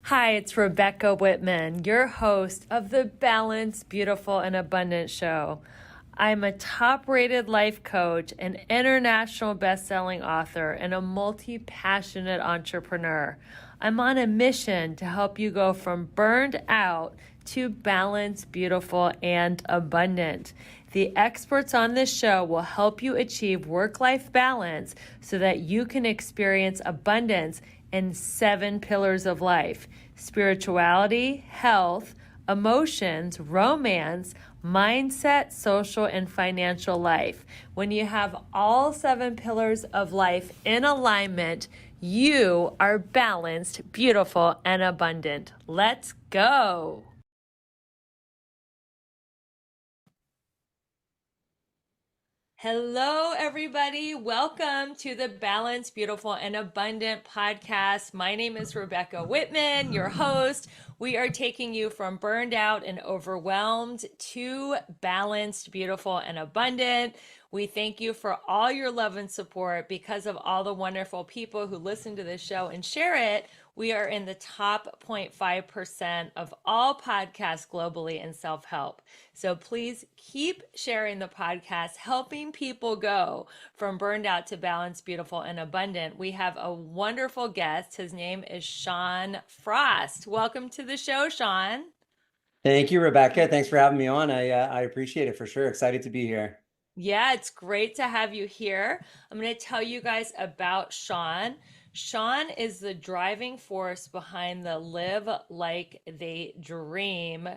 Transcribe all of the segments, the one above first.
Hi, it's Rebecca Whitman, your host of the Balanced, Beautiful, and Abundant Show. I'm a top-rated life coach, an international best-selling author, and a multi-passionate entrepreneur. I'm on a mission to help you go from burned out to balanced, beautiful, and abundant. The experts on this show will help you achieve work-life balance so that you can experience abundance in 7 pillars of life: spirituality, health, emotions, romance, mindset, social, and financial life. When you have all 7 pillars of life in alignment, you are balanced, beautiful, and abundant. Let's go. Hello, everybody. Welcome to the Balanced, Beautiful, and Abundant podcast. My name is Rebecca Whitman, your host. We are taking you from burned out and overwhelmed to balanced, beautiful, and abundant. We thank you for all your love and support. Because of all the wonderful people who listen to this show and share it, we are in the top 0.5% of all podcasts globally in self-help. So please keep sharing the podcast, helping people go from burned out to balanced, beautiful, and abundant. We have a wonderful guest. His name is Sean Frost. Welcome to the show, Sean. Thank you, Rebecca. Thanks for having me on. I appreciate it for sure. Excited to be here. Yeah, it's great to have you here. I'm going to tell you guys about Sean. Sean is the driving force behind the Live Like They Dream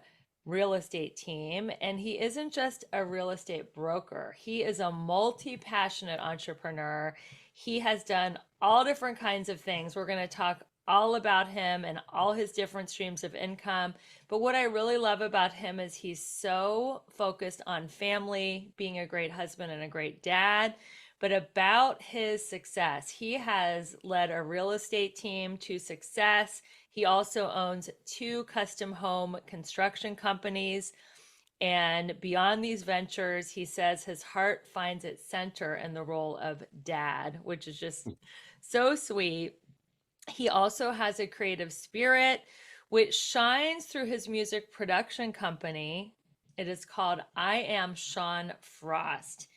real estate team. And he isn't just a real estate broker, he is a multi-passionate entrepreneur. He has done all different kinds of things. We're going to talk all about him and all his different streams of income. But what I really love about him is he's so focused on family, being a great husband and a great dad. But about his success, he has led a real estate team to success. He also owns 2 custom home construction companies. And beyond these ventures, he says his heart finds its center in the role of dad, which is just so sweet. He also has a creative spirit which shines through his music production company. It is called I Am Sean Frost.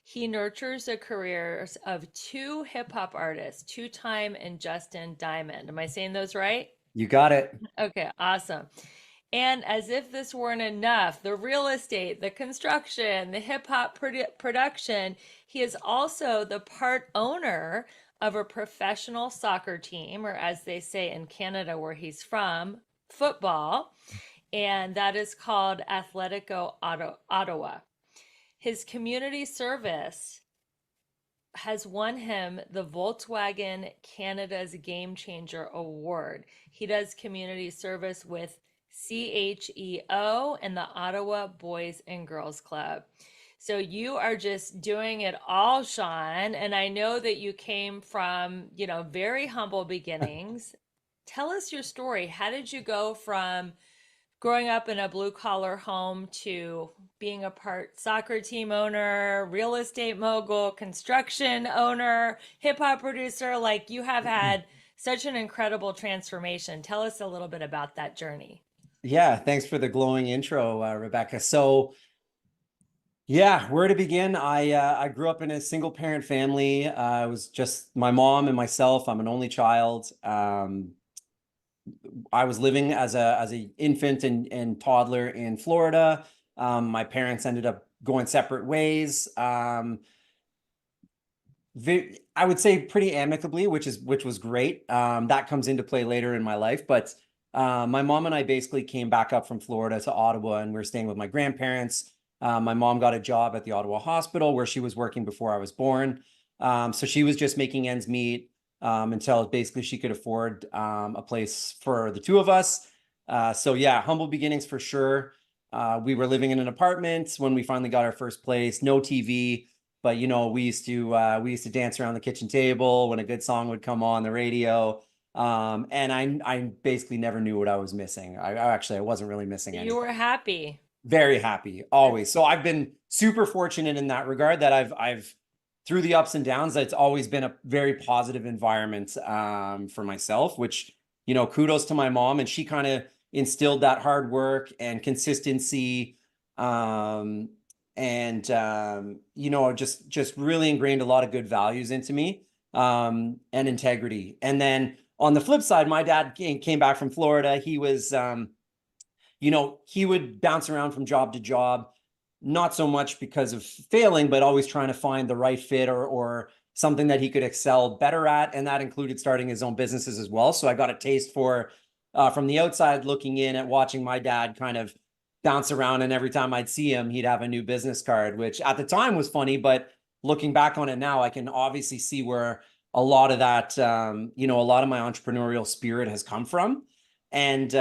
He nurtures the careers of 2 hip hop artists, TwoTiime and JSTN DMND. Am I saying those right? You got it. Okay, awesome. And as if this weren't enough, the real estate, the construction, the hip hop production, he is also the part owner of a professional soccer team, or as they say in Canada, where he's from, football. And that is called Atletico Ottawa. His community service has won him the Volkswagen Canada's Game Changer Award. He does community service with CHEO and the Ottawa Boys and Girls Club. So you are just doing it all, Sean. And I know that you came from, very humble beginnings. Tell us your story. How did you go from growing up in a blue collar home to being a part soccer team owner, real estate mogul, construction owner, hip hop producer? Like, you have had such an incredible transformation. Tell us a little bit about that journey. Yeah, thanks for the glowing intro, Rebecca. So, yeah, where to begin? I grew up in a single parent family. It was just my mom and myself. I'm an only child. I was living as a infant and toddler in Florida. My parents ended up going separate ways. I would say pretty amicably, which was great. That comes into play later in my life, but my mom and I basically came back up from Florida to Ottawa, and we were staying with my grandparents. My mom got a job at the Ottawa hospital where she was working before I was born. So she was just making ends meet until basically she could afford a place for the 2 of us. So yeah, humble beginnings for sure. We were living in an apartment when we finally got our first place. No TV, but we used to dance around the kitchen table when a good song would come on the radio. And I basically never knew what I was missing. I wasn't really missing anything. You were happy. Very happy, always. So I've been super fortunate in that regard that I've through the ups and downs, it's always been a very positive environment for myself, which kudos to my mom, and she kind of instilled that hard work and consistency, and just really ingrained a lot of good values into me, and integrity. And then on the flip side, my dad came back from Florida. He was he would bounce around from job to job, not so much because of failing, but always trying to find the right fit or something that he could excel better at. And that included starting his own businesses as well. So I got a taste for, from the outside looking in at watching my dad kind of bounce around. And every time I'd see him, he'd have a new business card, which at the time was funny. But looking back on it now, I can obviously see where a lot of that, a lot of my entrepreneurial spirit has come from. And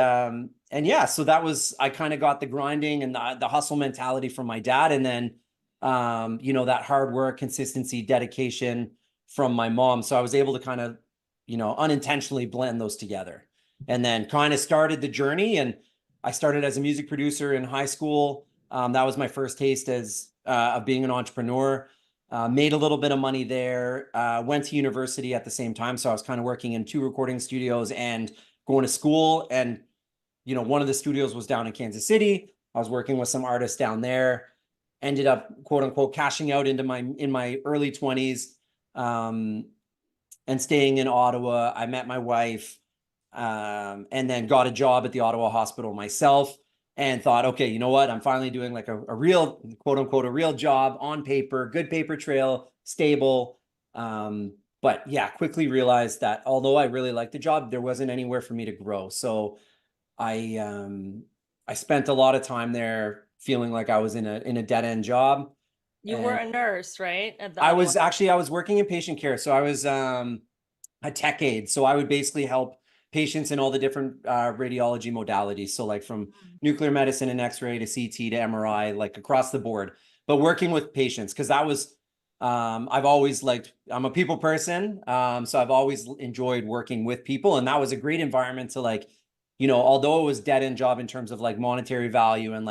yeah, so that was, I kind of got the grinding and the hustle mentality from my dad. And then, that hard work, consistency, dedication from my mom. So I was able to kind of, unintentionally blend those together, and then kind of started the journey. And I started as a music producer in high school. That was my first taste of being an entrepreneur. Made a little bit of money there, went to university at the same time. So I was kind of working in 2 recording studios and going to school. And, one of the studios was down in Kansas City. I was working with some artists down there, ended up quote unquote cashing out in my early 20s, and staying in Ottawa. I met my wife, and then got a job at the Ottawa hospital myself, and thought, okay, you know what? I'm finally doing like a real, quote unquote, a real job on paper, good paper trail, stable. But yeah, quickly realized that although I really liked the job, there wasn't anywhere for me to grow. So I spent a lot of time there feeling like I was in a dead end job. You were And a nurse, right? At the I Ottawa. was actually, I was working in patient care. So I was a tech aide. So I would basically help patients in all the different radiology modalities. So like from nuclear medicine and X-ray to CT to MRI, like across the board, but working with patients. Cause that was, I've always I'm a people person. So I've always enjoyed working with people, and that was a great environment to although it was dead end job in terms of like monetary value and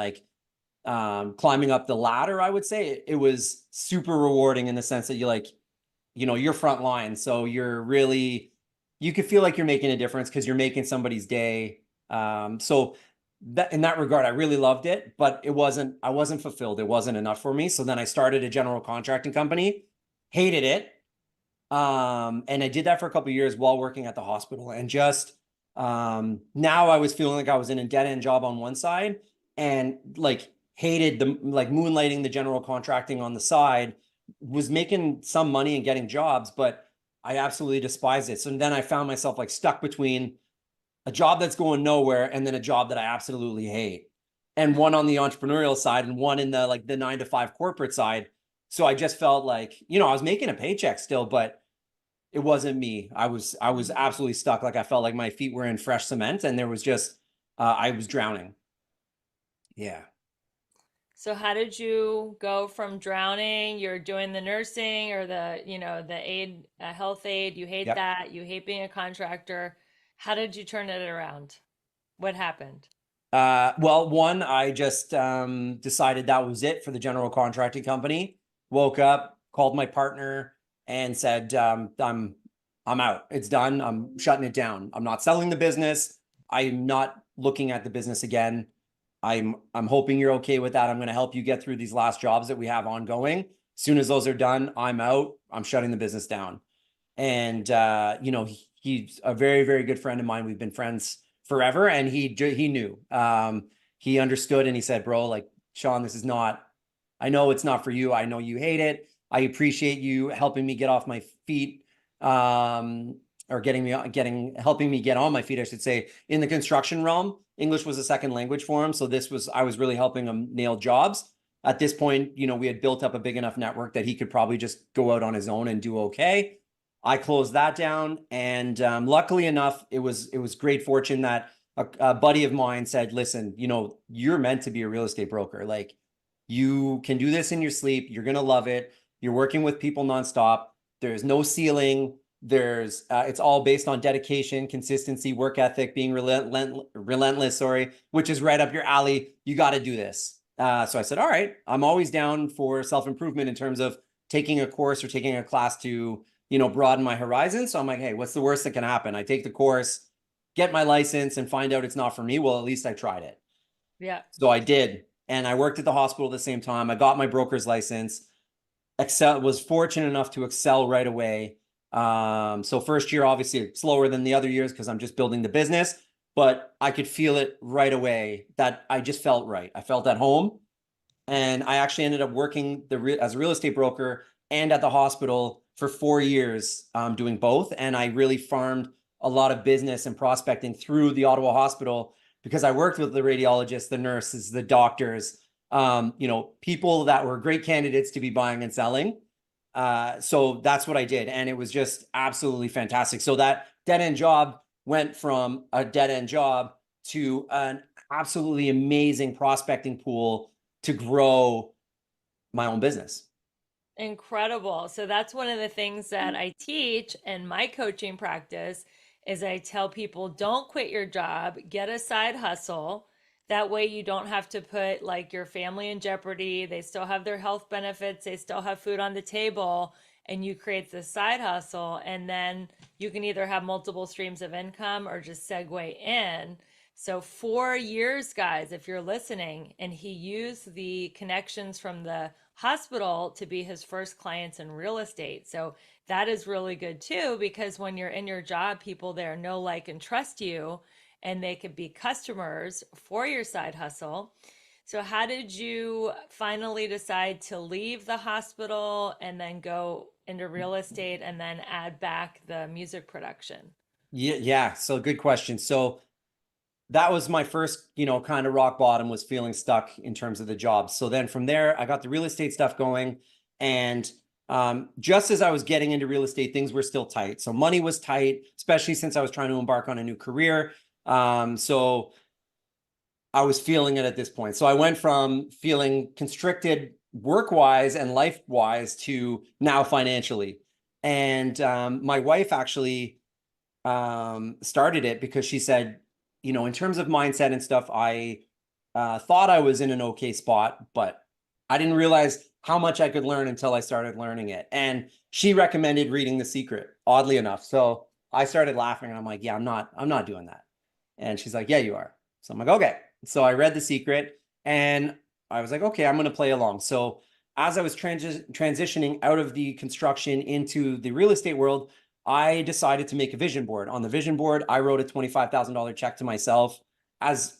climbing up the ladder, I would say it was super rewarding in the sense that you're front line. So you could feel like you're making a difference because you're making somebody's day. So that in that regard, I really loved it, but I wasn't fulfilled. It wasn't enough for me. So then I started a general contracting company, hated it. And I did that for a couple of years while working at the hospital, and just, now I was feeling like I was in a dead end job on one side, and hated the moonlighting the general contracting on the side, was making some money and getting jobs, but I absolutely despised it. So then I found myself stuck between a job that's going nowhere and then a job that I absolutely hate, and one on the entrepreneurial side and one in the 9 to 5 corporate side. So I just felt I was making a paycheck still, but it wasn't me. I was absolutely stuck. I felt like my feet were in fresh cement, and there was just, I was drowning. Yeah. So how did you go from drowning? You're doing the nursing or the aid, health aid. You hate Yep. that. You hate being a contractor. How did you turn it around? What happened? Well, one, I just decided that was it for the general contracting company. Woke up, called my partner, and said, I'm out. It's done. I'm shutting it down. I'm not selling the business. I'm not looking at the business again. I'm hoping you're okay with that. I'm going to help you get through these last jobs that we have ongoing. As soon as those are done, I'm out. I'm shutting the business down. And he's a very, very good friend of mine. We've been friends forever, and he knew. He understood, and he said, bro, Sean, this is not, I know it's not for you. I know you hate it. I appreciate you helping me get off my feet, or helping me get on my feet, I should say. In the construction realm, English was a second language for him. So I was really helping him nail jobs. At this point, we had built up a big enough network that he could probably just go out on his own and do okay. I closed that down, and luckily enough, it was great fortune that a buddy of mine said, listen, you're meant to be a real estate broker. You can do this in your sleep. You're going to love it. You're working with people nonstop. There's no ceiling. It's all based on dedication, consistency, work ethic, being relentless, which is right up your alley. You got to do this. So I said, all right, I'm always down for self-improvement in terms of taking a course or taking a class to broaden my horizons. So I'm like, hey, what's the worst that can happen? I take the course. get my license and find out it's not for me. Well, at least I tried it. Yeah. So I did. And I worked at the hospital at the same time. I got my broker's license. Excel was fortunate enough to excel right away. So first year, obviously slower than the other years because I'm just building the business, but I could feel it right away that I just felt right. I felt at home. And I actually ended up working as a real estate broker and at the hospital for 4 years, doing both. And I really farmed a lot of business and prospecting through the Ottawa hospital because I worked with the radiologists, the nurses, the doctors, people that were great candidates to be buying and selling. So that's what I did. And it was just absolutely fantastic. So that dead end job went from a dead end job to an absolutely amazing prospecting pool to grow my own business. Incredible. So that's one of the things that I teach in my coaching practice is I tell people don't quit your job, get a side hustle. That way you don't have to put like your family in jeopardy. They still have their health benefits, they still have food on the table, and you create the side hustle and then you can either have multiple streams of income or just segue in. So 4 years, guys, if you're listening, and he used the connections from the hospital to be his first clients in real estate. So that is really good too, because when you're in your job, people there know, like, and trust you, and they could be customers for your side hustle. So, how did you finally decide to leave the hospital and then go into real estate and then add back the music production? Yeah. So good question. So that was my first, kind of rock bottom, was feeling stuck in terms of the job. So then from there, I got the real estate stuff going. And just as I was getting into real estate, things were still tight. So money was tight, especially since I was trying to embark on a new career. So I was feeling it at this point. So I went from feeling constricted work-wise and life-wise to now financially. And my wife actually started it because she said, in terms of mindset and stuff, I thought I was in an okay spot, but I didn't realize how much I could learn until I started learning it. And she recommended reading The Secret, oddly enough. So I started laughing and I'm like, yeah, I'm not doing that. And she's like, yeah, you are. So I'm like, okay. So I read The Secret and I was like, okay, I'm going to play along. So as I was transitioning out of the construction into the real estate world, I decided to make a vision board. On the vision board, I wrote a $25,000 check to myself. As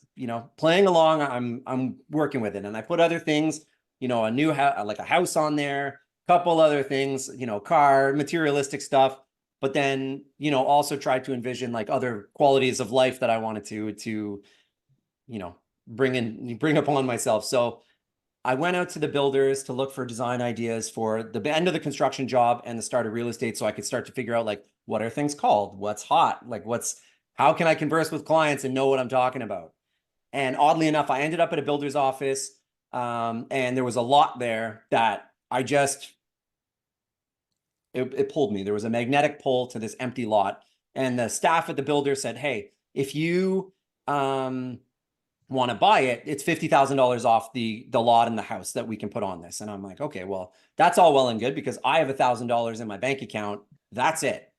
playing along, I'm working with it, and I put other things, a new like a house on there, couple other things, car, materialistic stuff. But then, also tried to envision like other qualities of life that I wanted to bring upon myself. So I went out to the builders to look for design ideas for the end of the construction job and the start of real estate, so I could start to figure out like, what are things called? What's hot? Like how can I converse with clients and know what I'm talking about? And oddly enough, I ended up at a builder's office, and there was a lot there that it pulled me. There was a magnetic pull to this empty lot. And the staff at the builder said, hey, if you want to buy it, it's $50,000 off the lot and the house that we can put on this. And I'm like, okay, well, that's all well and good because I have $1,000 in my bank account. That's it.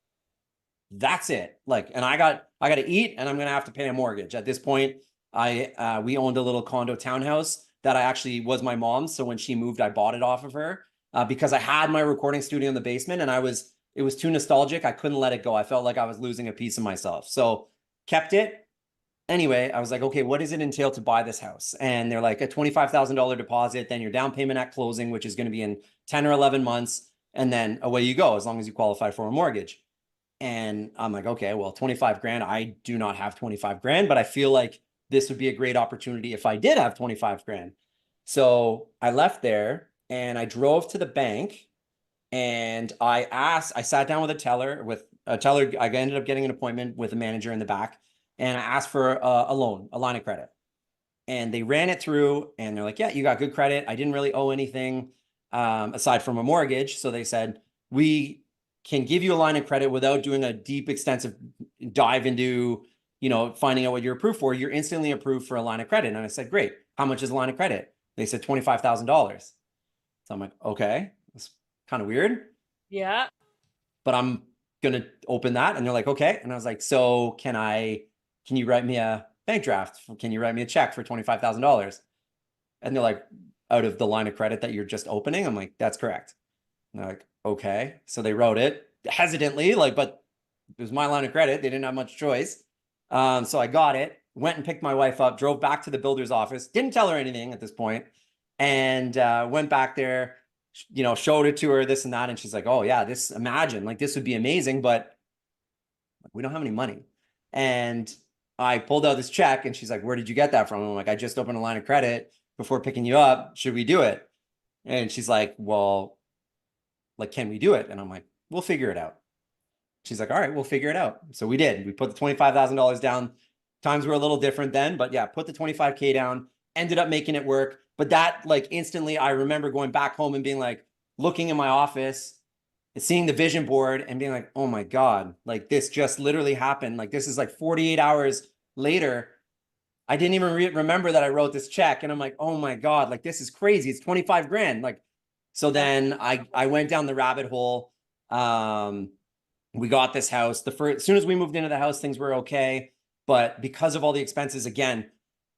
That's it. Like, and I got to eat, and I'm going to have to pay a mortgage. At this point, we owned a little condo townhouse that I actually was my mom's. So when she moved, I bought it off of her, because I had my recording studio in the basement and it was too nostalgic. I couldn't let it go. I felt like I was losing a piece of myself. So kept it. Anyway, I was like, okay, what does it entail to buy this house? And they're like, a $25,000 deposit, then your down payment at closing, which is going to be in 10 or 11 months. And then away you go, as long as you qualify for a mortgage. And I'm like, okay, well, 25 grand, I do not have 25 grand, but I feel like this would be a great opportunity if I did have 25 grand. So I left there and I drove to the bank, and I sat down with a teller. I ended up getting an appointment with a manager in the back, and I asked for a loan, a line of credit. And they ran it through and they're like, yeah, you got good credit. I didn't really owe anything, aside from a mortgage. So they said, we can give you a line of credit without doing a deep, extensive dive into, finding out what you're approved for. You're instantly approved for a line of credit. And I said, great. How much is a line of credit? They said $25,000. So I'm like, okay, that's kind of weird, Yeah. but I'm going to open that. And they're like, okay. And I was like, so can I can you write me a bank draft? Can you write me a check for $25,000? And they're like, out of the line of credit that you're just opening? I'm like, that's correct. And they're like, okay. So they wrote it hesitantly, like, but it was my line of credit. They didn't have much choice. So I got it, went and picked my wife up, drove back to the builder's office, didn't tell her anything at this point, and went back there, showed it to her, this and that. And she's like, oh, yeah, imagine, like, this would be amazing, but we don't have any money. And I pulled out this check and she's like, where did you get that from? I'm like, I just opened a line of credit before picking you up. Should we do it? And she's like, well, like, can we do it? And I'm like, we'll figure it out. She's like, all right, we'll figure it out. So we did. We put the $25,000 down. Times were a little different then, but yeah, put the 25K down, ended up making it work. But that, like, instantly, I remember going back home and being like, looking in my office, seeing the vision board and being like, oh my God, like, this just literally happened. Like, this is like 48 hours later. I didn't even remember that I wrote this check. And I'm like, oh my God, like, this is crazy. It's 25 grand. Like, so then I went down the rabbit hole. We got this house. As soon as we moved into the house, things were okay. But because of all the expenses, again,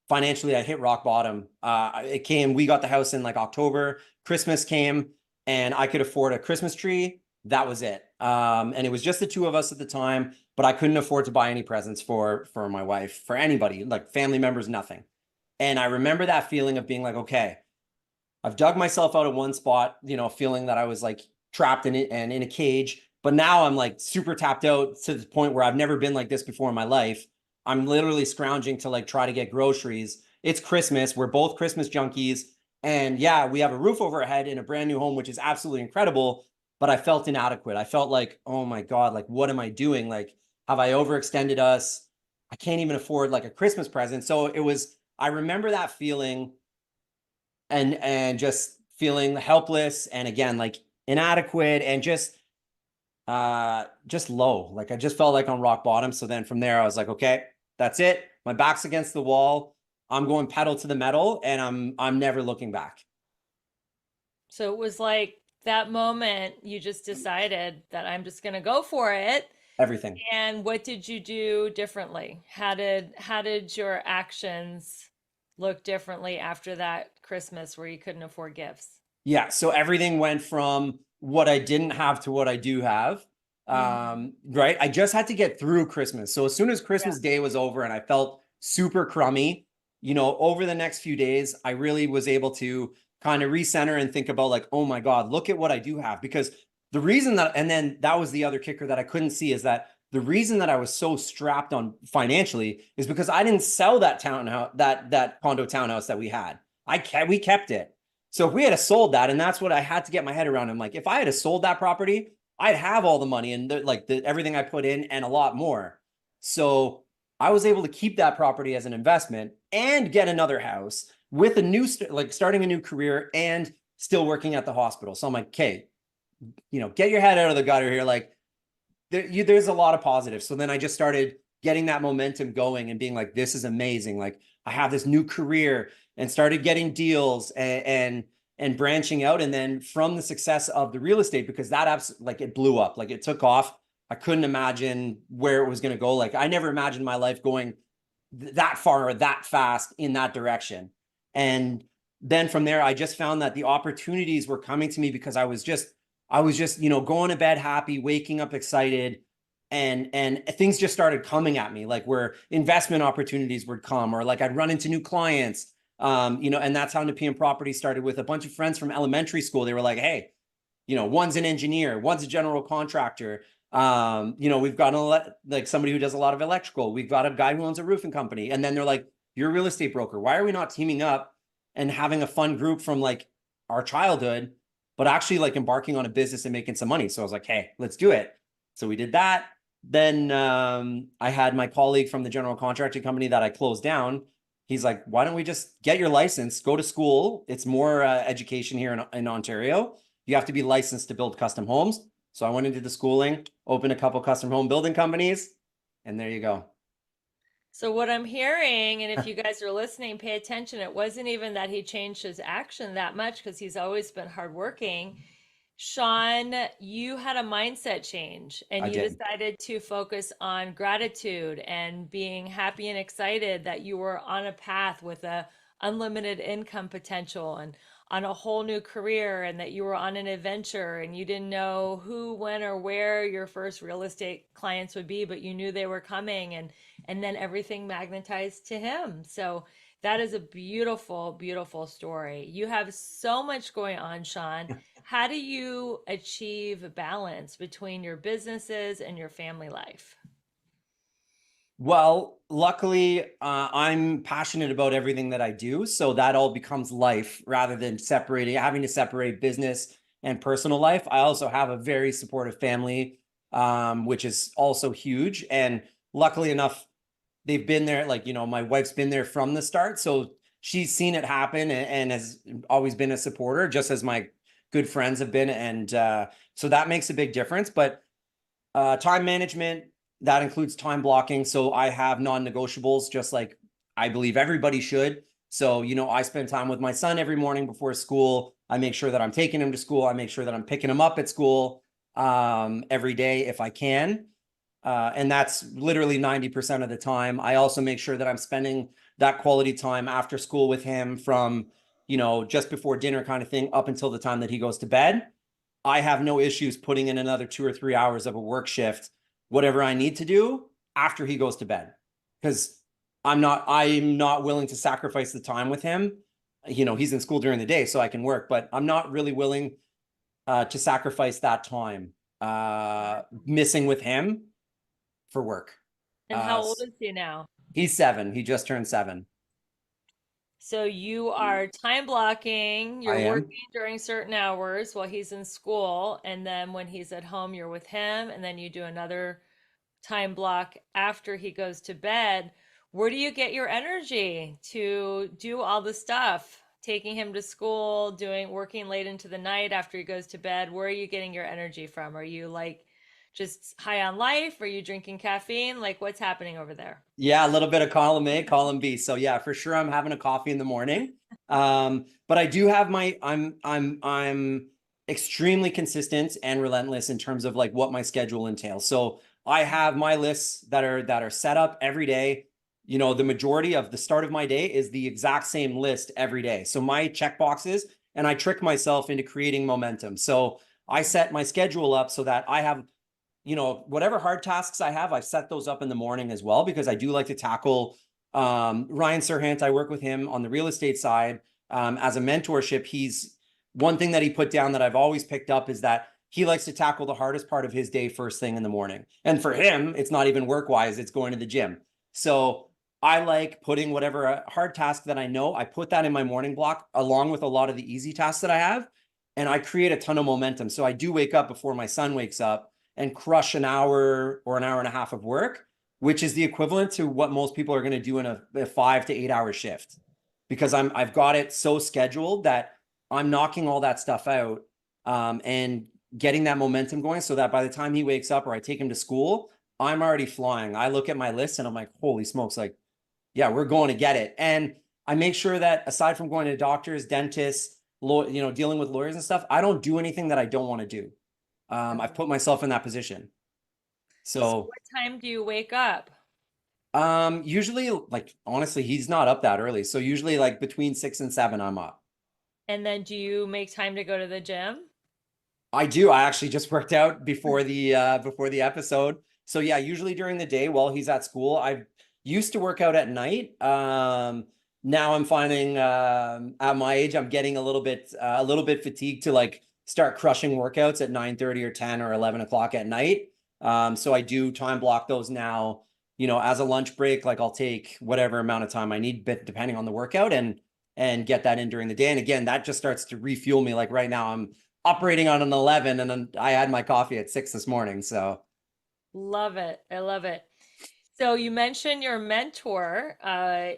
financially, I hit rock bottom. We got the house in like October. Christmas came and I could afford a Christmas tree. That was it. And it was just the two of us at the time, but I couldn't afford to buy any presents for my wife, for anybody, like family members, nothing. And I remember that feeling of being like, okay, I've dug myself out of one spot, feeling that I was like trapped in it and in a cage. But now I'm like super tapped out to the point where I've never been like this before in my life. I'm literally scrounging to like try to get groceries. It's Christmas. We're both Christmas junkies. And yeah, we have a roof over our head in a brand new home, which is absolutely incredible. But I felt inadequate. I felt like, oh my God, like, what am I doing? Like, have I overextended us? I can't even afford like a Christmas present. So I remember that feeling and just feeling helpless and again, like inadequate and just low. Like I just felt like on rock bottom. So then from there I was like, okay, that's it. My back's against the wall. I'm going pedal to the metal and I'm never looking back. So it was like that moment you just decided that I'm just going to go for it. Everything. And what did you do differently? How did your actions look differently after that Christmas where you couldn't afford gifts? Yeah. So everything went from what I didn't have to what I do have. Hmm. Right. I just had to get through Christmas. So as soon as Yeah. Christmas Day was over and I felt super crummy, over the next few days, I really was able to kind of recenter and think about like, oh my God, look at what I do have. Because the reason and then that was the other kicker that I couldn't see is that the reason that I was so strapped on financially is because I didn't sell that townhouse, that condo townhouse that we had. We kept it. So if we had sold that, and that's what I had to get my head around. I'm like, if I had sold that property, I'd have all the money and everything I put in and a lot more. So I was able to keep that property as an investment and get another house with starting a new career and still working at the hospital. So I'm like, okay, get your head out of the gutter here. Like there's a lot of positives. So then I just started getting that momentum going and being like, this is amazing. Like I have this new career and started getting deals and branching out. And then from the success of the real estate, because like it blew up, like it took off. I couldn't imagine where it was going to go. Like I never imagined my life going that far or that fast in that direction. And then from there, I just found that the opportunities were coming to me because I was just, going to bed happy, waking up excited, and things just started coming at me, like where investment opportunities would come, or like I'd run into new clients, and that's how Nepean Property started with a bunch of friends from elementary school. They were like, hey, one's an engineer, one's a general contractor. We've got like somebody who does a lot of electrical. We've got a guy who owns a roofing company. And then they're like, you're a real estate broker. Why are we not teaming up and having a fun group from like our childhood, but actually like embarking on a business and making some money? So I was like, hey, let's do it. So we did that. Then I had my colleague from the general contracting company that I closed down. He's like, why don't we just get your license, go to school? It's more education here in Ontario. You have to be licensed to build custom homes. So I went into the schooling, opened a couple custom home building companies, and there you go. So what I'm hearing, and if you guys are listening, pay attention. It wasn't even that he changed his action that much because he's always been hardworking. Sean, you had a mindset change and I you did. decided to focus on gratitude and being happy and excited that you were on a path with a unlimited income potential and on a whole new career, and that you were on an adventure and you didn't know who, when, or where your first real estate clients would be, but you knew they were coming, and then everything magnetized to him. So that is a beautiful, beautiful story. You have so much going on, Sean. How do you achieve balance between your businesses and your family life? Well, luckily, I'm passionate about everything that I do, so that all becomes life rather than having to separate business and personal life. I also have a very supportive family, which is also huge. And luckily enough, they've been there. Like, my wife's been there from the start, so she's seen it happen and has always been a supporter, just as my good friends have been. And so that makes a big difference. But time management, that includes time blocking. So I have non-negotiables, just like I believe everybody should. So, I spend time with my son every morning before school. I make sure that I'm taking him to school. I make sure that I'm picking him up at school every day if I can. And that's literally 90% of the time. I also make sure that I'm spending that quality time after school with him from, just before dinner kind of thing up until the time that he goes to bed. I have no issues putting in another 2 or 3 hours of a work shift, whatever I need to do after he goes to bed. Because I'm not willing to sacrifice the time with him. He's in school during the day, so I can work, but I'm not really willing to sacrifice that time missing with him for work. And how old is he now? He's 7. He just turned 7. So you are time blocking, I you're am. working during certain hours while he's in school, and then when he's at home, you're with him, and then you do another time block after he goes to bed. Where do you get your energy to do all the stuff? Taking him to school, working late into the night after he goes to bed. Where are you getting your energy from? Are you like just high on life? Are you drinking caffeine? Like what's happening over there? Yeah, a little bit of column A, column B. So yeah, for sure I'm having a coffee in the morning. But I do have I'm extremely consistent and relentless in terms of like what my schedule entails. So I have my lists that are set up every day. The majority of the start of my day is the exact same list every day. So my check boxes, and I trick myself into creating momentum. So I set my schedule up so that I have whatever hard tasks I have, I've set those up in the morning as well, because I do like to tackle Ryan Serhant. I work with him on the real estate side as a mentorship. He's one thing that he put down that I've always picked up is that he likes to tackle the hardest part of his day first thing in the morning. And for him, it's not even work wise, it's going to the gym. So I like putting whatever hard task that I know, I put that in my morning block along with a lot of the easy tasks that I have. And I create a ton of momentum. So I do wake up before my son wakes up and crush an hour or an hour and a half of work, which is the equivalent to what most people are going to do in a 5 to 8 hour shift. Because I've got it so scheduled that I'm knocking all that stuff out and getting that momentum going, so that by the time he wakes up or I take him to school, I'm already flying. I look at my list and I'm like, holy smokes, like, yeah, we're going to get it. And I make sure that aside from going to doctors, dentists, dealing with lawyers and stuff, I don't do anything that I don't want to do. I've put myself in that position. So So, what time do you wake up? usually, like, honestly, he's not up that early. So usually like between 6 and 7, I'm up. And then do you make time to go to the gym? I do. I actually just worked out before the episode. So yeah, usually during the day while he's at school. I used to work out at night. Now I'm finding at my age I'm getting a little bit fatigued to like start crushing workouts at 9:30 or 10 or 11 o'clock at night. So I do time block those now, as a lunch break. Like I'll take whatever amount of time I need, depending on the workout, and get that in during the day. And again, that just starts to refuel me. Like right now, I'm operating on an 11, and then I had my coffee at 6 this morning. So Love it. I love it. So you mentioned your mentor.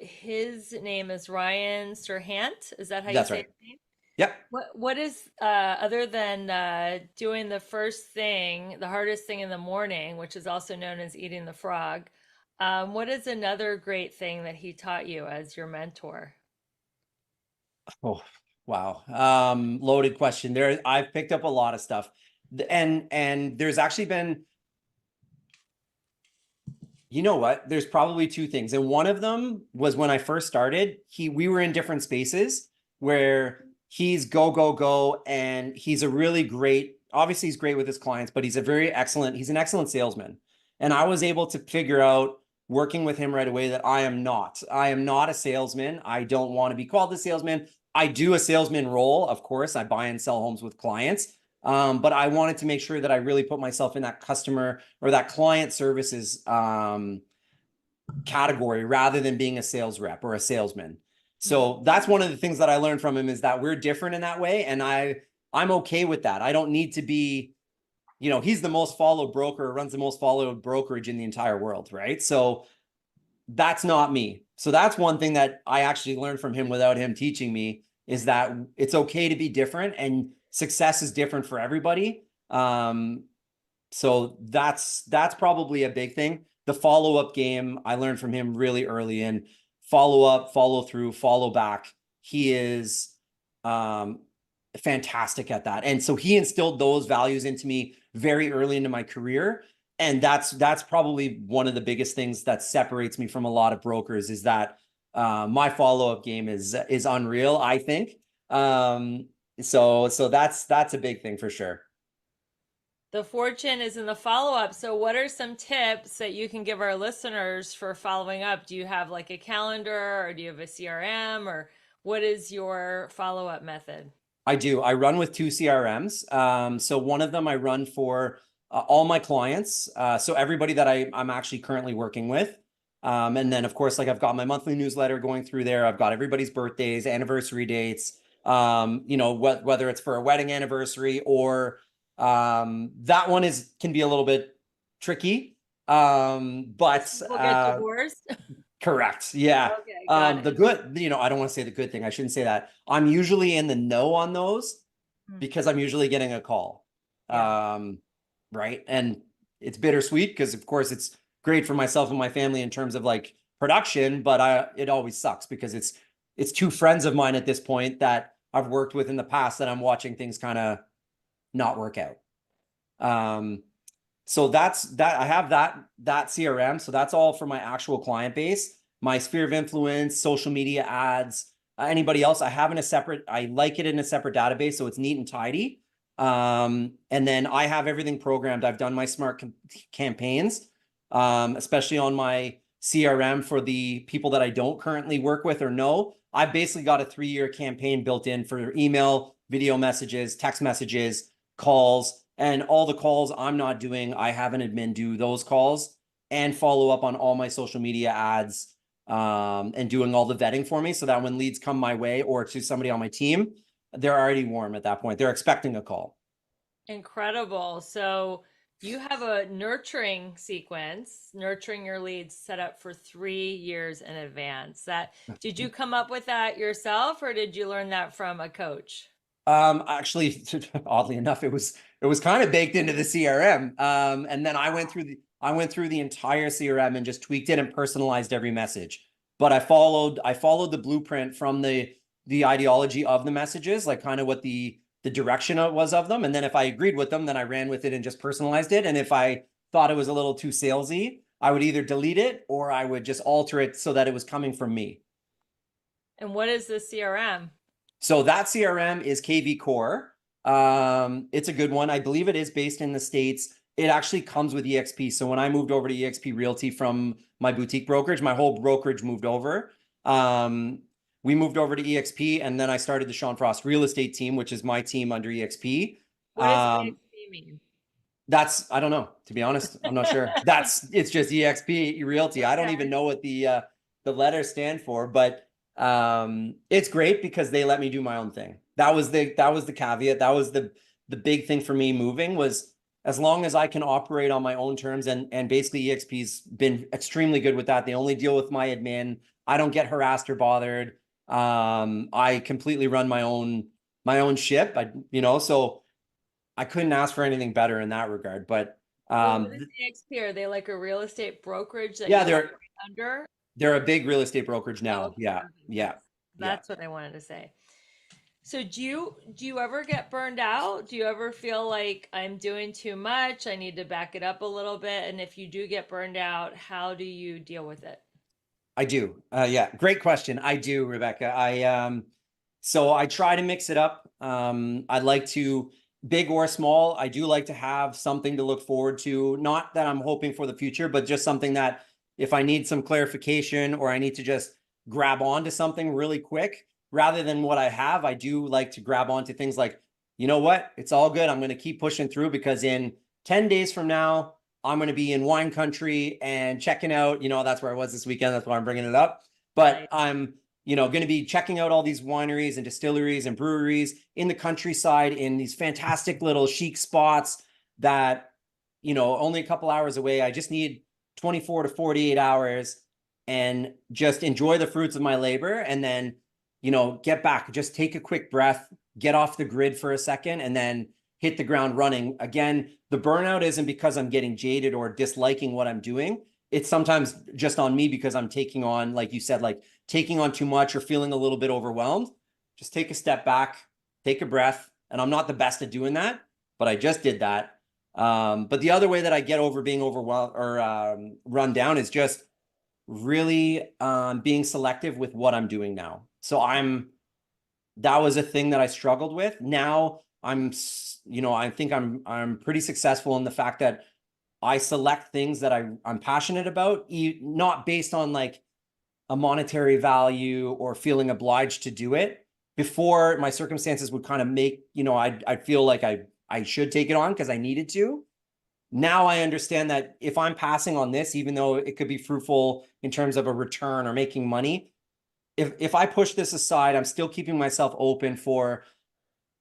His name is Ryan Serhant. Is that how you that's say right. his name? Yep. What is other than doing the first thing, the hardest thing in the morning, which is also known as eating the frog? What is another great thing that he taught you as your mentor? Oh. Wow. Loaded question there. I've picked up a lot of stuff. And there's actually been, you know what? There's probably two things. And one of them was when I first started, we were in different spaces where he's go, go, go. And he's a really great, obviously he's great with his clients, but he's an excellent salesman. And I was able to figure out working with him right away that I am not a salesman. I don't want to be called a salesman. I do a salesman role. Of course, I buy and sell homes with clients. But I wanted to make sure that I really put myself in that customer or that client services category rather than being a sales rep or a salesman. So that's one of the things that I learned from him, is that we're different in that way. And I'm okay with that. I don't need to be, he's the most followed broker, runs the most followed brokerage in the entire world, right? So that's not me. So that's one thing that I actually learned from him without him teaching me, is that it's okay to be different and success is different for everybody. So that's probably a big thing. The follow-up game, I learned from him really early in. Follow up, follow through, follow back. He is fantastic at that. And so he instilled those values into me very early into my career. And that's probably one of the biggest things that separates me from a lot of brokers, is that my follow-up game is unreal, I think. So that's a big thing for sure. The fortune is in the follow up. So, what are some tips that you can give our listeners for following up? Do you have like a calendar, or do you have a CRM, or what is your follow up method? I do. I run with two CRMs. So one of them I run for all my clients. So everybody that I'm actually currently working with. And then of course, like I've got my monthly newsletter going through there. I've got everybody's birthdays, anniversary dates, whether it's for a wedding anniversary or that one can be a little bit tricky. But People get divorced. correct. Yeah. Okay, got The it. good, I don't want to say the good thing. I shouldn't say that. I'm usually in the know on those because I'm usually getting a call. Yeah. Right. And it's bittersweet because of course it's great for myself and my family in terms of like production, but it always sucks because it's two friends of mine at this point that I've worked with in the past that I'm watching things kind of not work out. So that's that. I have that CRM. So that's all for my actual client base, my sphere of influence, social media ads. Anybody else? I like it in a separate database, so it's neat and tidy. And then I have everything programmed. I've done my smart campaigns, especially on my CRM for the people that I don't currently work with or know. I've basically got a 3-year campaign built in for email, video messages, text messages, calls, and all the calls I'm not doing, I have an admin do those calls and follow up on all my social media ads, and doing all the vetting for me so that when leads come my way or to somebody on my team, they're already warm at that point. They're expecting a call. Incredible. So you have a nurturing sequence, nurturing your leads set up for 3 years in advance. That did you come up with that yourself, or did you learn that from a coach? Actually, oddly enough, it was kind of baked into the CRM. And then I went through the entire CRM and just tweaked it and personalized every message. But I followed the blueprint from the ideology of the messages, like kind of what the direction was of them. And then if I agreed with them, then I ran with it and just personalized it. And if I thought it was a little too salesy, I would either delete it or I would just alter it so that it was coming from me. And what is the CRM? So that CRM is KV Core. It's a good one. I believe it is based in the States. It actually comes with EXP. So when I moved over to EXP Realty from my boutique brokerage, my whole brokerage moved over. We moved over to EXP, and then I started the Sean Frost real estate team, which is my team under EXP. What does EXP mean? I don't know, to be honest. I'm not sure. It's just EXP Realty. I don't even know what the letters stand for, but it's great because they let me do my own thing. That was the caveat. That was the big thing for me moving, was as long as I can operate on my own terms, and basically EXP's been extremely good with that. They only deal with my admin. I don't get harassed or bothered. I completely run my own ship. So I couldn't ask for anything better in that regard. But What is EXP? Are they like a real estate brokerage that yeah, you operate under? they're a big real estate brokerage Oh, now. okay, Yeah. perfect. Yeah. That's what I wanted to say. So do you ever get burned out? Do you ever feel like I'm doing too much? I need to back it up a little bit. And if you do get burned out, how do you deal with it? I do. Yeah, great question. I do, Rebecca. So I try to mix it up. I like to, big or small, I do like to have something to look forward to. Not that I'm hoping for the future, but just something that if I need some clarification or I need to just grab onto something really quick, rather than what I have, I do like to grab onto things like, you know what? It's all good. I'm going to keep pushing through because in 10 days from now, I'm going to be in wine country and checking out, that's where I was this weekend. That's why I'm bringing it up. But Nice. I'm, going to be checking out all these wineries and distilleries and breweries in the countryside in these fantastic little chic spots that, only a couple hours away. I just need 24 to 48 hours and just enjoy the fruits of my labor. And then, get back, just take a quick breath, get off the grid for a second, and then hit the ground running. Again, the burnout isn't because I'm getting jaded or disliking what I'm doing. It's sometimes just on me because I'm taking on, like you said, like taking on too much or feeling a little bit overwhelmed. Just take a step back, take a breath. And I'm not the best at doing that, but I just did that. But the other way that I get over being overwhelmed or run down is just really being selective with what I'm doing now. So that was a thing that I struggled with. Now I think I'm pretty successful in the fact that I select things that I'm passionate about, not based on like a monetary value or feeling obliged to do it. Before, my circumstances would kind of make, I'd feel like I should take it on because I needed to. Now I understand that if I'm passing on this, even though it could be fruitful in terms of a return or making money, if I push this aside, I'm still keeping myself open for,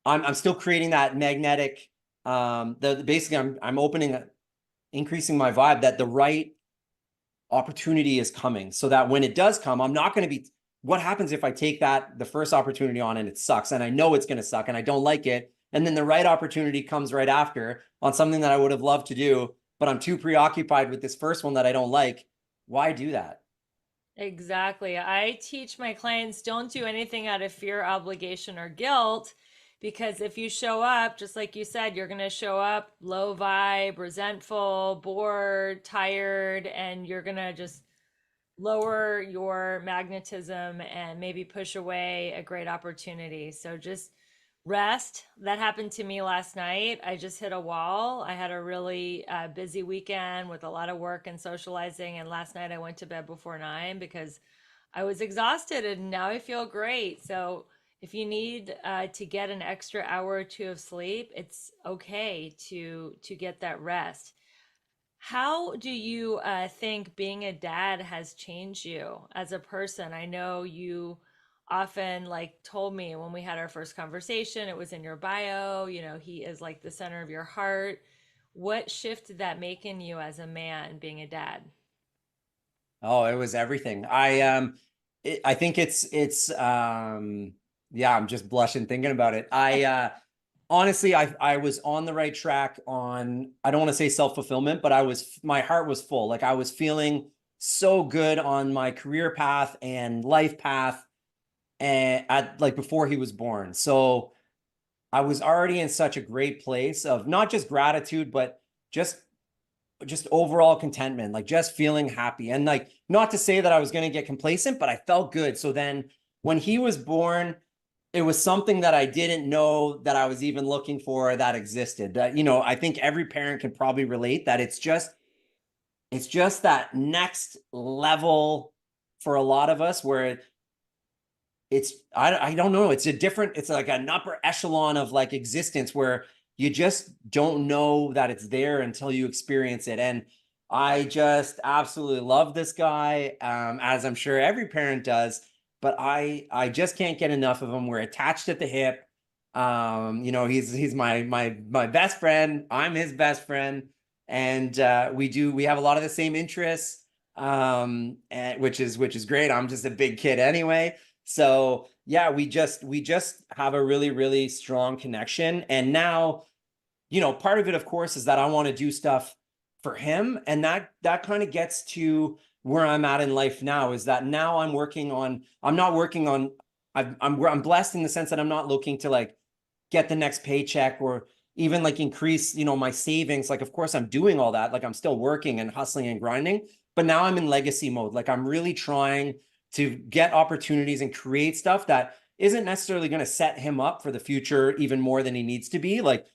I'm still creating that magnetic, basically I'm increasing my vibe that the right opportunity is coming, so that when it does come, I'm not going to be, what happens if I take the first opportunity on and it sucks and I know it's going to suck and I don't like it, and then the right opportunity comes right after on something that I would have loved to do, but I'm too preoccupied with this first one that I don't like. Why do that? Exactly. I teach my clients don't do anything out of fear, obligation, or guilt because if you show up, just like you said, you're going to show up low vibe, resentful, bored, tired, and you're going to just lower your magnetism and maybe push away a great opportunity. So just rest. That happened to me last night. I just hit a wall. I had a really busy weekend with a lot of work and socializing. And last night I went to bed before 9 because I was exhausted and now I feel great. So if you need to get an extra hour or two of sleep, it's okay to get that rest. How do you think being a dad has changed you as a person? I know you often like told me when we had our first conversation, it was in your bio, he is like the center of your heart. What shift did that make in you as a man being a dad? Oh, it was everything. I think yeah, I'm just blushing thinking about it. Honestly, I was on the right track on, I don't want to say self-fulfillment, but my heart was full. Like I was feeling so good on my career path and life path and at like before he was born. So I was already in such a great place of not just gratitude, but just overall contentment, like just feeling happy. And like, not to say that I was going to get complacent, but I felt good. So then when he was born, it was something that I didn't know that I was even looking for that existed. That, I think every parent can probably relate that it's just that next level for a lot of us where I don't know, it's like an upper echelon of like existence where you just don't know that it's there until you experience it. And I just absolutely love this guy, as I'm sure every parent does, but I just can't get enough of him. We're attached at the hip. He's my best friend, I'm his best friend, and we have a lot of the same interests, which is great. I'm just a big kid anyway. So yeah, we just have a really, really strong connection. And now, part of it, of course, is that I want to do stuff for him. And that kind of gets to where I'm at in life now, is that now I'm not working on, I'm blessed in the sense that I'm not looking to like get the next paycheck or even like increase, my savings. Like, of course, I'm doing all that. Like, I'm still working and hustling and grinding, but now I'm in legacy mode. Like, I'm really trying to get opportunities and create stuff that isn't necessarily going to set him up for the future even more than he needs to be. Like,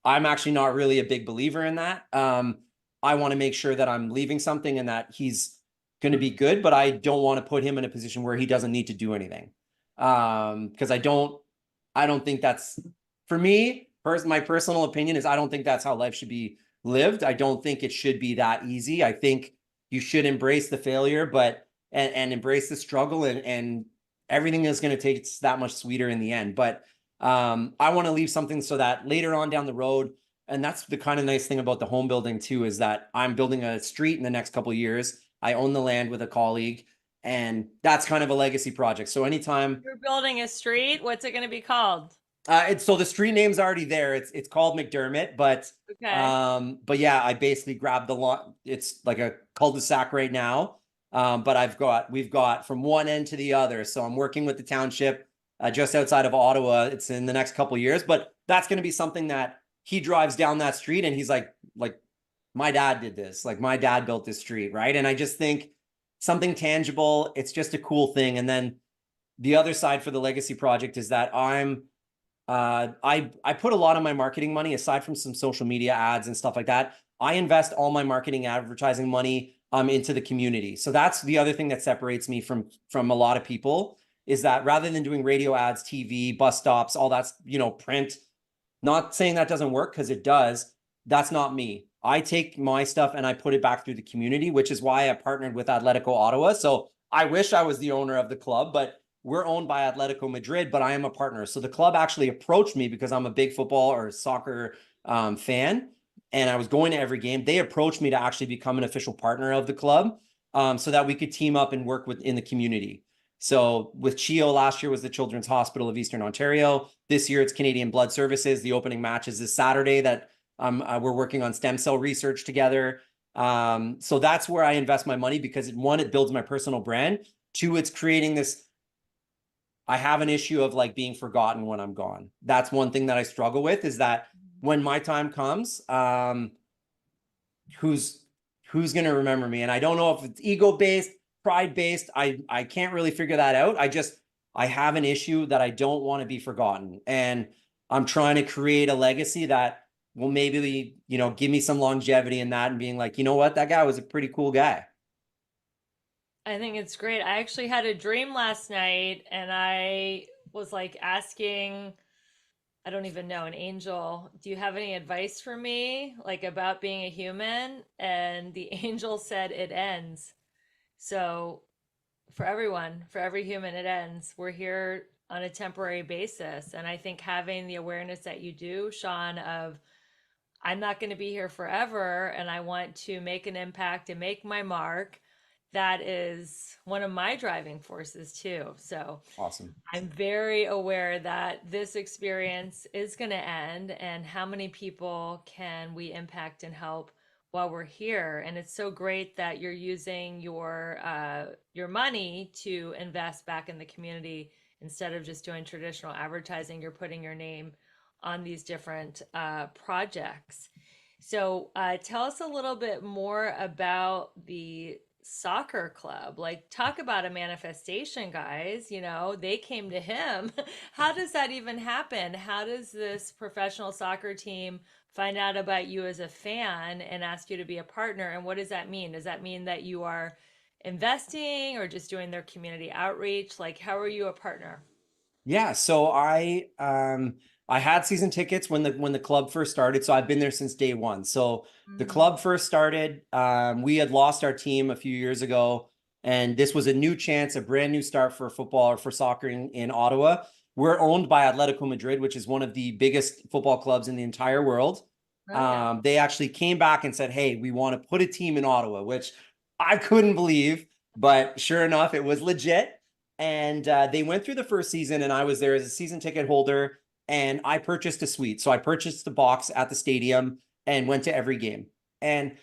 I'm actually not really a big believer in that. I want to make sure that I'm leaving something and that he's going to be good, but I don't want to put him in a position where he doesn't need to do anything. Because I don't think that's, for me, my personal opinion is I don't think that's how life should be lived. I don't think it should be that easy. I think you should embrace the failure, but and embrace the struggle, and everything is going to taste that much sweeter in the end. But I want to leave something so that later on down the road, and that's the kind of nice thing about the home building too, is that I'm building a street in the next couple of years. I own the land with a colleague, and that's kind of a legacy project. So anytime You're building a street. What's it going to be called? it's so the street name's already there. It's called McDermott, Okay. but yeah, I basically grabbed the lot. It's like a cul-de-sac right now. But we've got from one end to the other. So I'm working with the township just outside of Ottawa. It's in the next couple of years, but that's going to be something that he drives down that street and he's like my dad did this. Like my dad built this street, right? And I just think something tangible. It's just a cool thing. And then the other side for the legacy project is that I put a lot of my marketing money aside from some social media ads and stuff like that. I invest all my marketing advertising money into the community. So that's the other thing that separates me from a lot of people, is that rather than doing radio ads, TV, bus stops, all that's, print, not saying that doesn't work, because it does. That's not me. I take my stuff and I put it back through the community, which is why I partnered with Atletico Ottawa. So I wish I was the owner of the club, but we're owned by Atletico Madrid, but I am a partner. So the club actually approached me because I'm a big football or soccer fan, and I was going to every game. They approached me to actually become an official partner of the club, so that we could team up and work within the community. So with CHEO, last year was the Children's Hospital of Eastern Ontario. This year it's Canadian Blood Services. The opening match is this Saturday that we're working on stem cell research together. So that's where I invest my money, because one, it builds my personal brand. Two, it's creating this. I have an issue of like being forgotten when I'm gone. That's one thing that I struggle with, is that when my time comes, who's going to remember me? And I don't know if it's ego based, pride based. I can't really figure that out. I have an issue that I don't want to be forgotten, and I'm trying to create a legacy that will maybe, give me some longevity in that, and being like, you know what, that guy was a pretty cool guy. I think it's great. I actually had a dream last night and I was like asking, I don't even know, an angel, do you have any advice for me, like about being a human? And the angel said, it ends. So for everyone, for every human, it ends. We're here on a temporary basis. And I think having the awareness that you do, Sean, of I'm not going to be here forever and I want to make an impact and make my mark. That is one of my driving forces too. So Awesome. I'm very aware that this experience is going to end, and how many people can we impact and help while we're here. And it's so great that you're using your money to invest back in the community instead of just doing traditional advertising. You're putting your name on these different projects. So tell us a little bit more about the soccer club. Like, talk about a manifestation, guys. They came to him. How does that even happen? How does this professional soccer team find out about you as a fan and ask you to be a partner? And what does that mean? Does that mean that you are investing or just doing their community outreach? Like, how are you a partner? Yeah, so I had season tickets when the club first started, so I've been there since day one. So the Mm. club first started, we had lost our team a few years ago, and this was a new chance, a brand new start for football or for soccer in Ottawa. We're owned by Atletico Madrid, which is one of the biggest football clubs in the entire world. Oh, yeah. They actually came back and said, "Hey, we want to put a team in Ottawa," which I couldn't believe, but sure enough, it was legit. And they went through the first season, and I was there as a season ticket holder, and I purchased a suite. So I purchased the box at the stadium and went to every game. And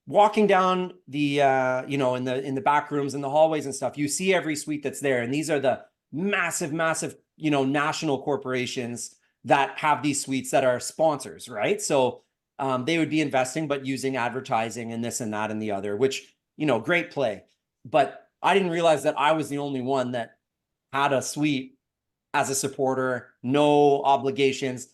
walking down the in the back rooms and the hallways and stuff, you see every suite that's there, and these are the massive, massive, national corporations that have these suites that are sponsors, right? So they would be investing, but using advertising and this and that and the other, which, great play. But I didn't realize that I was the only one that had a suite as a supporter, no obligations,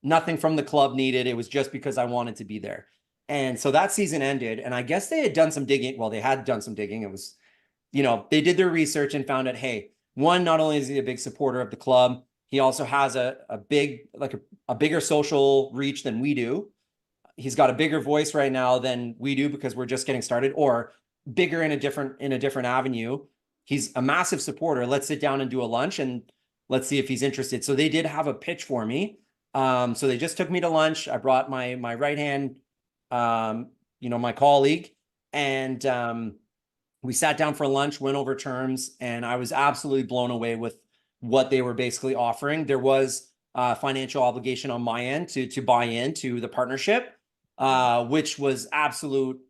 nothing from the club needed. It was just because I wanted to be there. And so that season ended, and I guess they had done some digging. Well, they had done some digging. It was, they did their research and found out, hey, one, not only is he a big supporter of the club, he also has a big, like a bigger social reach than we do. He's got a bigger voice right now than we do because we're just getting started, or bigger in a different avenue. He's a massive supporter. Let's sit down and do a lunch and let's see if he's interested. So they did have a pitch for me. So they just took me to lunch. I brought my right hand, my colleague, and we sat down for lunch, went over terms, and I was absolutely blown away with what they were basically offering. There was a financial obligation on my end to buy into the partnership, which was absolute.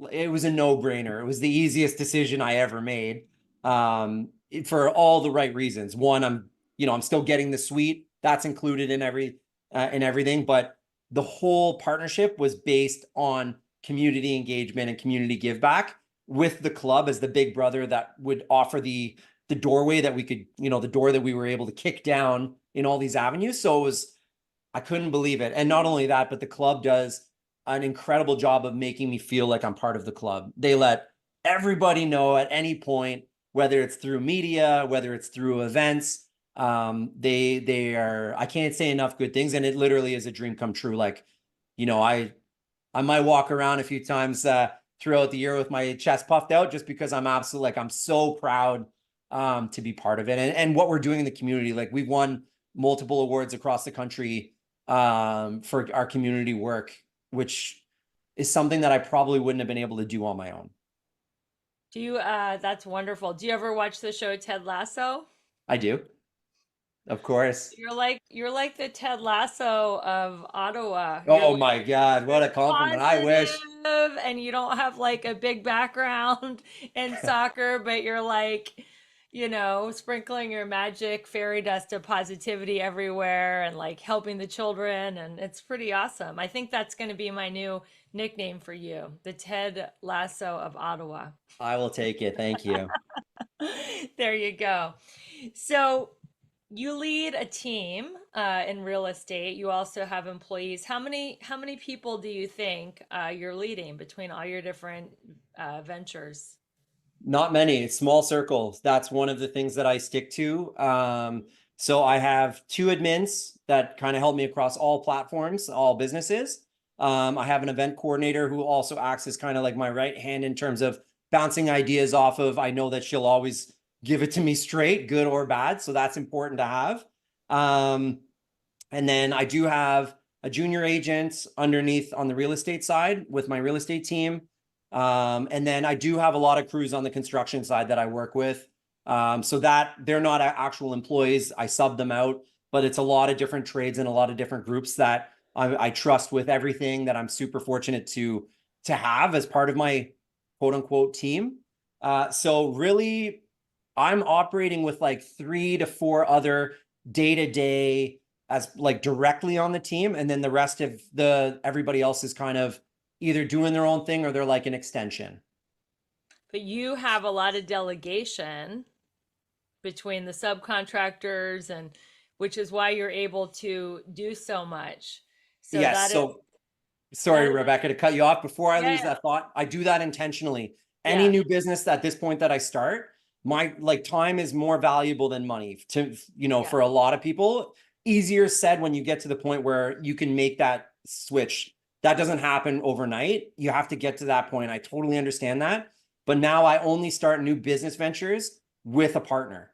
It was a no-brainer. It was the easiest decision I ever made, for all the right reasons. One, I'm still getting the suite. That's included in everything, but the whole partnership was based on community engagement and community give back, with the club as the big brother that would offer the doorway that we could, the door that we were able to kick down in all these avenues. So I couldn't believe it. And not only that, but the club does an incredible job of making me feel like I'm part of the club. They let everybody know at any point, whether it's through media, whether it's through events. They are, I can't say enough good things. And it literally is a dream come true. Like, I might walk around a few times, throughout the year with my chest puffed out, just because I'm absolutely, like, I'm so proud to be part of it, and what we're doing in the community. Like, we've won multiple awards across the country for our community work, which is something that I probably wouldn't have been able to do on my own. That's wonderful. Do you ever watch the show Ted Lasso? I do, of course. You're like the Ted Lasso of Ottawa. Oh my God, what a compliment. I wish. Positive, and you don't have like a big background in soccer, but you're like, sprinkling your magic fairy dust of positivity everywhere and like helping the children. And it's pretty awesome. I think that's going to be my new nickname for you, the Ted Lasso of Ottawa. I will take it. Thank you. There you go. So you lead a team in real estate. You also have employees. How many people do you think you're leading between all your different ventures? Not many, small circles. That's one of the things that I stick to. So I have two admins that kind of help me across all platforms, all businesses. I have an event coordinator who also acts as kind of like my right hand in terms of bouncing ideas off of. I know that she'll always give it to me straight, good or bad. So that's important to have. And then I do have a junior agent underneath on the real estate side with my real estate team. And then I do have a lot of crews on the construction side that I work with. So that they're not actual employees. I sub them out, but it's a lot of different trades and a lot of different groups that I trust with everything, that I'm super fortunate to have as part of my quote unquote team. So really, I'm operating with like 3 to 4 other day-to-day as like directly on the team. And then the rest of everybody else is kind of either doing their own thing or they're like an extension. But you have a lot of delegation between the subcontractors, and which is why you're able to do so much. So Yes. So sorry, that is Rebecca, to cut you off. Before I lose yeah, that thought, I do that intentionally. Any yeah, new business at this point that I start, my like time is more valuable than money to, yeah. for a lot of people. Easier said when you get to the point where you can make that switch. That doesn't happen overnight. You have to get to that point. I totally understand that. But now I only start new business ventures with a partner.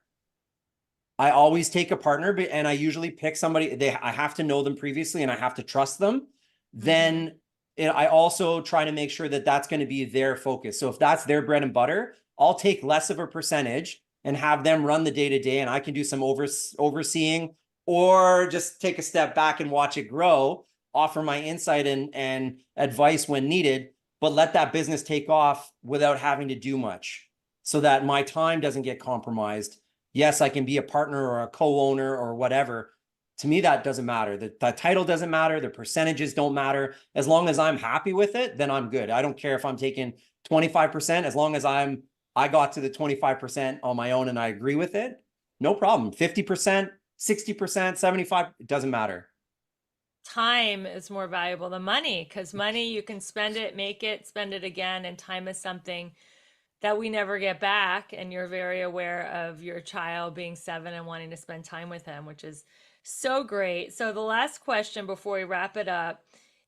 I always take a partner, and I usually pick somebody. I have to know them previously and I have to trust them. Hmm. Then I also try to make sure that that's going to be their focus. So if that's their bread and butter, I'll take less of a percentage and have them run the day to day, and I can do some overseeing, or just take a step back and watch it grow, offer my insight and advice when needed, but let that business take off without having to do much, so that my time doesn't get compromised. Yes, I can be a partner or a co-owner or whatever. To me, that doesn't matter. The title doesn't matter. The percentages don't matter. As long as I'm happy with it, then I'm good. I don't care if I'm taking 25%, as long as I got to the 25% on my own and I agree with it. No problem. 50%, 60%, 75, it doesn't matter. Time is more valuable than money, because money, you can spend it, make it, spend it again, and time is something that we never get back. And you're very aware of your child being 7 and wanting to spend time with him, which is so great. So, the last question before we wrap it up,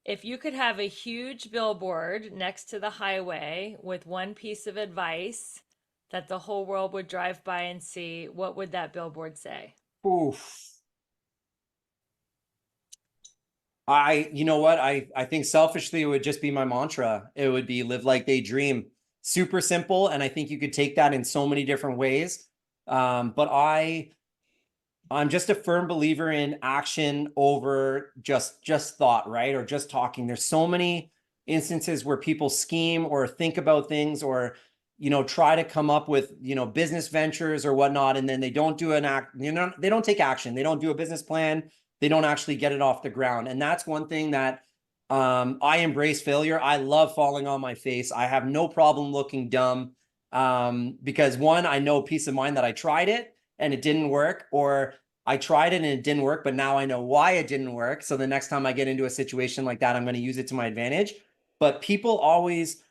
if you could have a huge billboard next to the highway with one piece of advice that the whole world would drive by and see, what would that billboard say? Oof. You know what? I think selfishly it would just be my mantra. It would be live like they dream. Super simple, and I think you could take that in so many different ways. But I'm just a firm believer in action over just thought, right? Or just talking. There's so many instances where people scheme or think about things or try to come up with business ventures or whatnot, and then they don't do they don't take action. They don't do a business plan. They don't actually get it off the ground. And that's one thing that I embrace failure. I love falling on my face. I have no problem looking dumb because one, I know peace of mind that I tried it and it didn't work, or I tried it and it didn't work, but now I know why it didn't work. So the next time I get into a situation like that, I'm going to use it to my advantage. But people always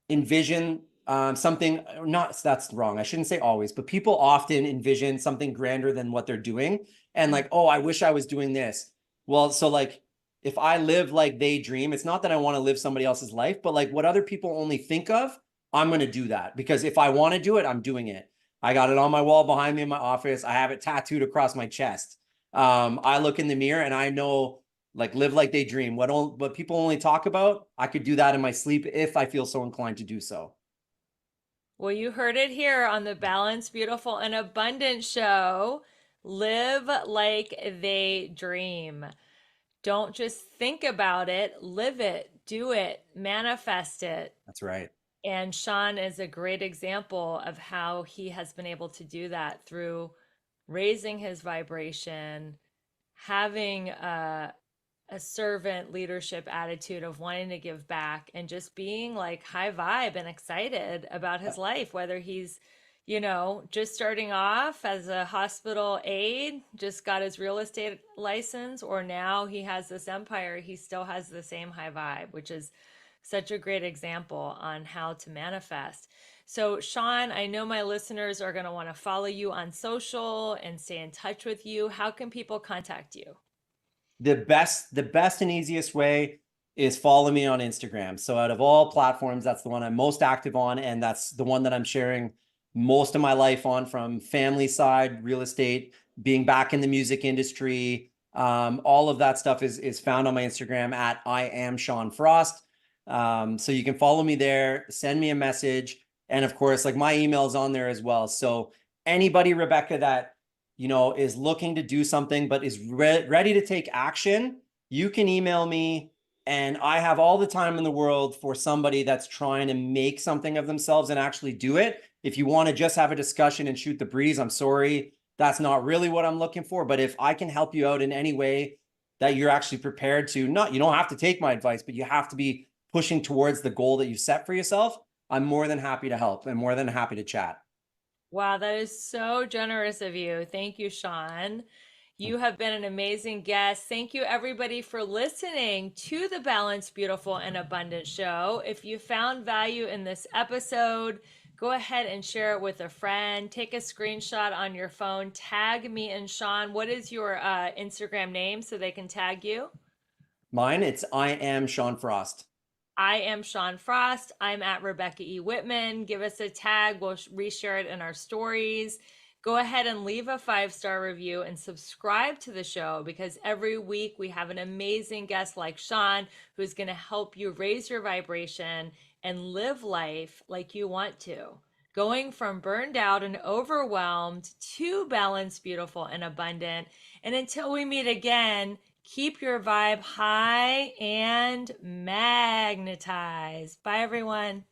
envision something, not that's wrong. I shouldn't say always, but people often envision something grander than what they're doing. And like, oh, I wish I was doing this. Well, so like, if I live like they dream, it's not that I want to live somebody else's life, but like what other people only think of, I'm going to do that because if I want to do it, I'm doing it. I got it on my wall behind me in my office. I have it tattooed across my chest. I look in the mirror and I know like live like they dream. What people only talk about, I could do that in my sleep if I feel so inclined to do so. Well, you heard it here on the Balanced, Beautiful, and Abundant show. Live like they dream. Don't just think about it, live it, do it, manifest it. That's right. And Sean is a great example of how he has been able to do that through raising his vibration, having a servant leadership attitude of wanting to give back, and just being like high vibe and excited about his life, whether he's just starting off as a hospital aide, just got his real estate license, or now he has this empire. He still has the same high vibe, which is such a great example on how to manifest. So, Sean, I know my listeners are going to want to follow you on social and stay in touch with you. How can people contact you? The best and easiest way is follow me on Instagram. So out of all platforms, that's the one I'm most active on, and that's the one that I'm sharing most of my life on, from family side, real estate, being back in the music industry. All of that stuff is found on my Instagram at I am Sean Frost. So you can follow me there, send me a message, and of course, like my email is on there as well. So anybody, Rebecca, that is looking to do something but is ready to take action, you can email me, and I have all the time in the world for somebody that's trying to make something of themselves and actually do it. If you want to just have a discussion and shoot the breeze, I'm sorry, that's not really what I'm looking for. But if I can help you out in any way that you're actually prepared to, not, you don't have to take my advice, but you have to be pushing towards the goal that you set for yourself, I'm more than happy to help and more than happy to chat. Wow, that is so generous of you. Thank you, Sean. You have been an amazing guest. Thank you, everybody, for listening to the Balanced, Beautiful, and Abundant show. If you found value in this episode, go ahead and share it with a friend. Take a screenshot on your phone. Tag me and Sean. What is your Instagram name so they can tag you? Mine, it's I am Sean Frost. I am Sean Frost. I'm at Rebecca E. Whitman. Give us a tag. We'll reshare it in our stories. Go ahead and leave a 5-star review and subscribe to the show, because every week we have an amazing guest like Sean who's going to help you raise your vibration and live life like you want to. Going from burned out and overwhelmed to balanced, beautiful, and abundant. And until we meet again, keep your vibe high and magnetized. Bye, everyone.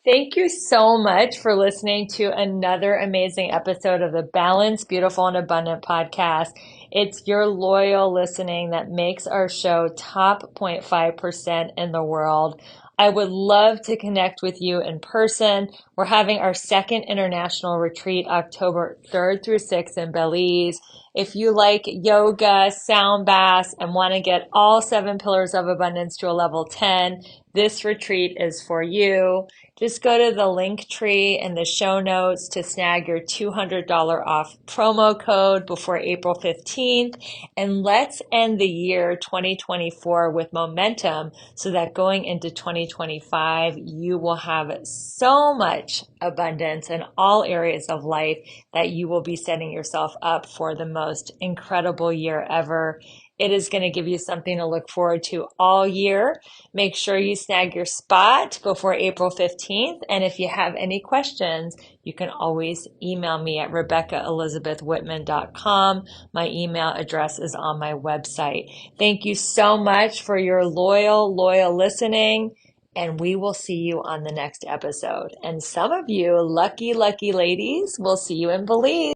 Thank you so much for listening to another amazing episode of the Balanced, Beautiful, and Abundant podcast. It's your loyal listening that makes our show top 0.5% in the world. I would love to connect with you in person. We're having our second international retreat October 3rd through 6th in Belize. If you like yoga, sound baths, and want to get all 7 pillars of abundance to a level 10, this retreat is for you. Just go to the link tree in the show notes to snag your $200 off promo code before April 15th. And let's end the year 2024 with momentum so that going into 2025, you will have so much abundance in all areas of life that you will be setting yourself up for the most incredible year ever. It is going to give you something to look forward to all year. Make sure you snag your spot before April 15th. And if you have any questions, you can always email me at RebeccaElizabethWhitman.com. My email address is on my website. Thank you so much for your loyal listening. And we will see you on the next episode. And some of you lucky ladies will see you in Belize.